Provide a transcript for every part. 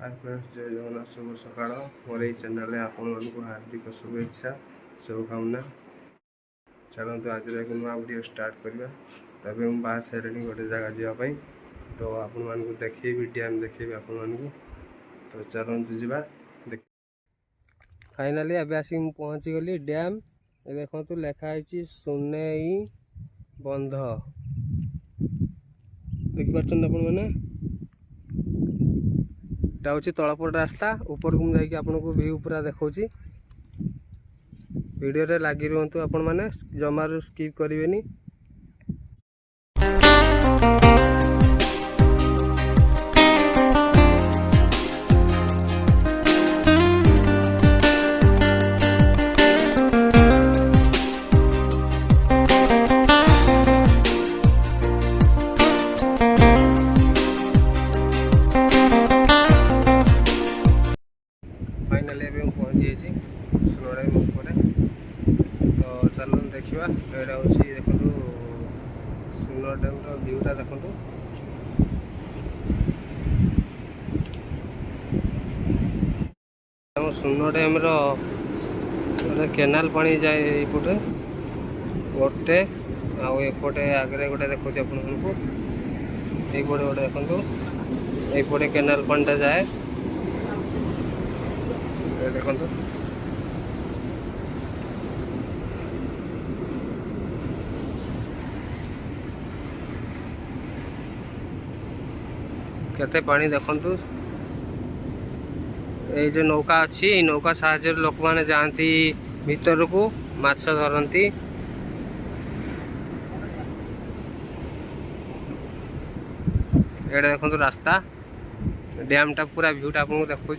Hi friends, जय जगन्नाथ। शुभ सकाळ। मोर ये चैनल आपण मानक हार्दिक शुभेच्छा, शुभकामना। चलते आज एक नुआ वीडियो स्टार्ट करवा। तब मुझे बाहर सारे गोटे जगह जावाई, तो आपण मानक देखी डैम देखी आपण मानक। तो चलते जावा। फाइनाली अब आसिक पहुँची गली डैम। देखो तो लिखाई सुनेई बंध, देखिपार आप मैंने हूँ तलपट रास्ता। ऊपर को मुझे आपको व्यू पूरा देखा वीडियो रे लगी रुहतु आपण मैंने जमारू स्किप करेंगे। फाइनाली अभी पहुँची सुनड़े ऊपर। तो चलो देखा यहाँ हूँ देखो सुनर डैम व्यूटा देखो। सुनर डैम केनाल पानी जाए ये गोटे आउटे आगे गोटे देखो आपको ये गोटे देखो ये केनाल पानीटा जाए देखो। केते पानी देखंतु। ये जो नौका अच्छी नौका साहाय्य लोक मैंने जाती भीतर को माछ धरती। ये देखो रास्ता डैम टा पूरा व्यूटा आपको देखो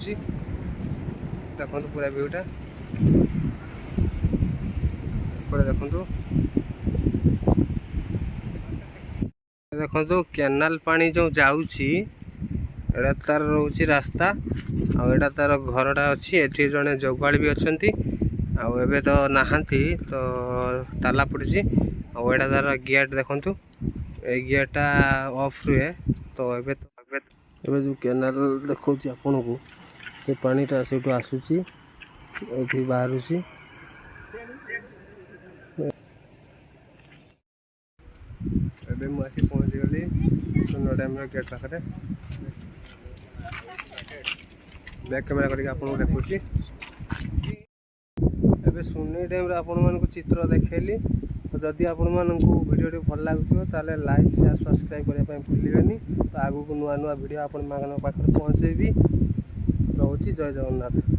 देखो पूरा व्यूटा देखो देखो केनाल पानी जो जाऊँगी एटा तार रोचे रास्ता आटा तार घरटा अच्छी। एठी जड़े जोगाड़ी भी अच्छा आबे तो नहांती तो ताला पड़ी आटा तार गेट देखु ये गेटा ऑफ रुए। तो एबे जो केनाल देखा आपन को से पानीटा से आसूची बाहर मुझे पहुँची गली सुनर डैम गेट पाखे। बैक कैमेरा करके आपको देखुची एबे सुनई डैम आपण मानक चित्र देखली। तो जदि आपण मानक वीडियो भल लगुव ताले लाइक शेयर सब्सक्राइब करने भूलिए। तो आगू को नुआ नुआ वीडियो आपण मान पाखे पहुँचेबी। रोची जय जगन्नाथ।